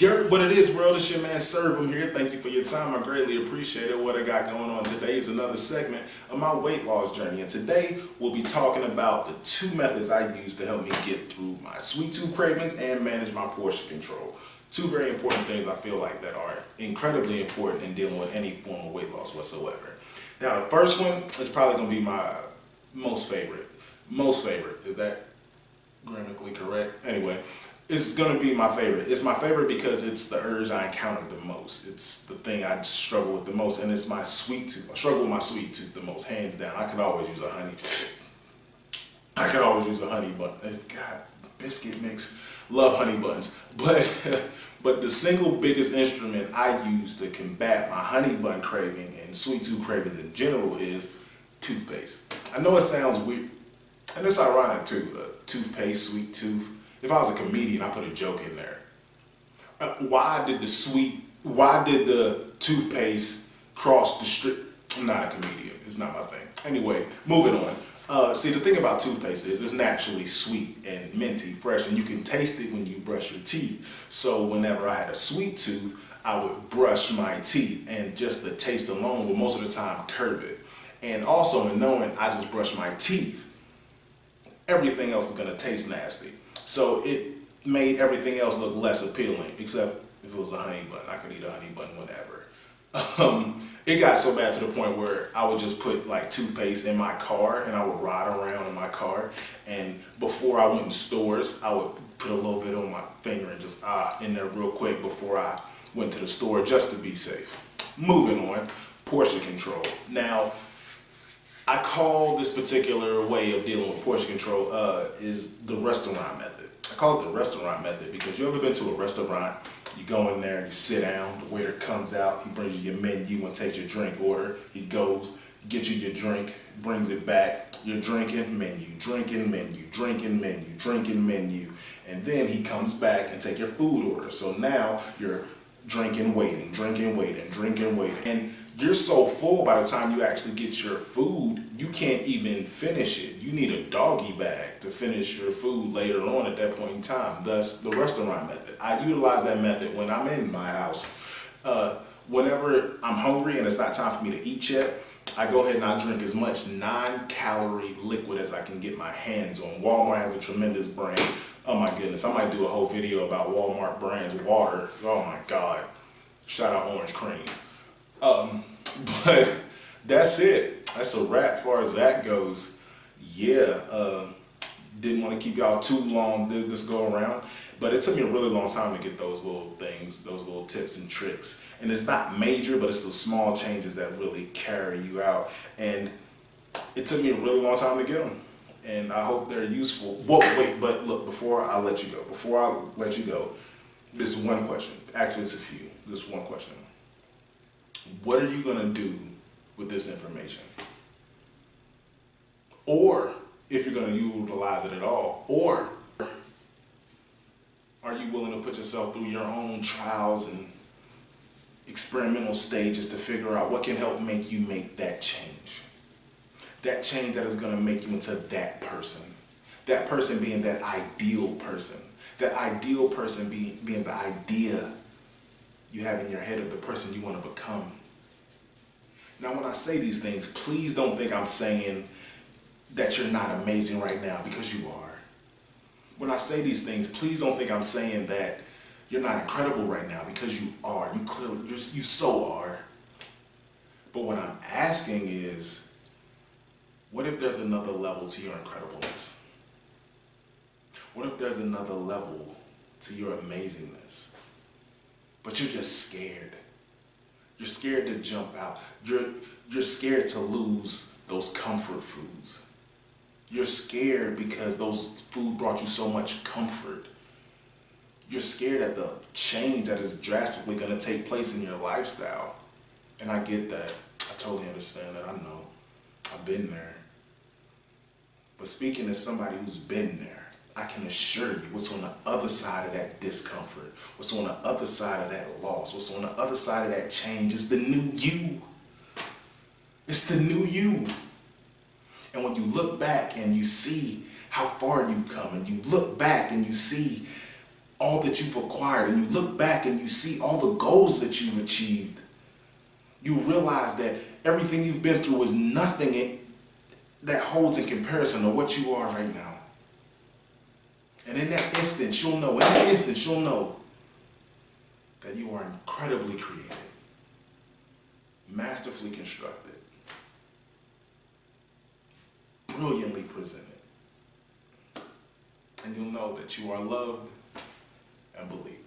What it is, world, it's your man Serve. I'm here. Thank you for your time. I greatly appreciate it. What I got going on today is another segment of my weight loss journey. And today we'll be talking about the two methods I use to help me get through my sweet tooth cravings and manage my portion control. Two very important things I feel like that are incredibly important in dealing with any form of weight loss whatsoever. Now, the first one is probably going to be my most favorite. Most favorite. Is that grammatically correct? Anyway. It's going to be my favorite. It's my favorite because it's the urge I encounter the most. It's the thing I struggle with the most, and it's my sweet tooth. I struggle with my sweet tooth the most, hands down. I could always use a honey. I could always use a honey bun. God, biscuit mix. Love honey buns. But the single biggest instrument I use to combat my honey bun craving and sweet tooth cravings in general is toothpaste. I know it sounds weird, and it's ironic too. Toothpaste, sweet tooth. If I was a comedian, I put a joke in there. Why did the toothpaste cross the street? I'm not a comedian. It's not my thing. Anyway, moving on. See, the thing about toothpaste is it's naturally sweet and minty, fresh, and you can taste it when you brush your teeth. So whenever I had a sweet tooth, I would brush my teeth, and just the taste alone would most of the time curve it. And also in knowing I just brush my teeth, everything else is gonna taste nasty. So it made everything else look less appealing, except if it was a honey bun. I could eat a honey bun whenever. It got so bad to the point where I would just put like toothpaste in my car and I would ride around in my car. And before I went to stores, I would put a little bit on my finger and just in there real quick before I went to the store just to be safe. Moving on, portion control. Now, I call this particular way of dealing with portion control is the restaurant method. I call it the restaurant method because you ever been to a restaurant, you go in there, you sit down, the waiter comes out, he brings you your menu and takes your drink order. He goes, gets you your drink, brings it back, you're drinking menu, drinking menu, drinking menu, drinking menu, and then he comes back and take your food order. So now you're drinking, waiting, drinking, waiting, drinking, waiting. And you're so full by the time you actually get your food, you can't even finish it. You need a doggy bag to finish your food later on at that point in time. Thus, the restaurant method. I utilize that method when I'm in my house. Whenever I'm hungry and it's not time for me to eat yet, I go ahead and I drink as much non-calorie liquid as I can get my hands on. Walmart has a tremendous brand. Oh my goodness, I might do a whole video about Walmart brands water. Oh my God. Shout out Orange Cream. But that's it. That's a wrap as far as that goes. Yeah, didn't want to keep y'all too long this go around, but it took me a really long time to get those little things, those little tips and tricks. And it's not major, but it's the small changes that really carry you out. And it took me a really long time to get them. And I hope they're useful. Whoa, wait, but look, before I let you go, there's one question. Actually, it's a few. There's one question. What are you going to do with this information? Or if you're going to utilize it at all, or are you willing to put yourself through your own trials and experimental stages to figure out what can help make you make that change? That change that is going to make you into that person being that ideal person being the idea you have in your head of the person you want to become. Now, when I say these things, please don't think I'm saying that you're not amazing right now, because you are. When I say these things, please don't think I'm saying that you're not incredible right now, because you are. You clearly, you so are. But what I'm asking is, what if there's another level to your incredibleness? What if there's another level to your amazingness? But you're just scared. You're scared to jump out. You're scared to lose those comfort foods. You're scared because those food brought you so much comfort. You're scared at the change that is drastically going to take place in your lifestyle. And I get that. I totally understand that. I know. I've been there. But speaking as somebody who's been there, I can assure you what's on the other side of that discomfort, what's on the other side of that loss, what's on the other side of that change is the new you. It's the new you. And when you look back and you see how far you've come, and you look back and you see all that you've acquired, and you look back and you see all the goals that you've achieved, you realize that everything you've been through is nothing that holds in comparison to what you are right now. And in that instant, you'll know that you are incredibly creative, masterfully constructed, brilliantly presented. And you'll know that you are loved and believed.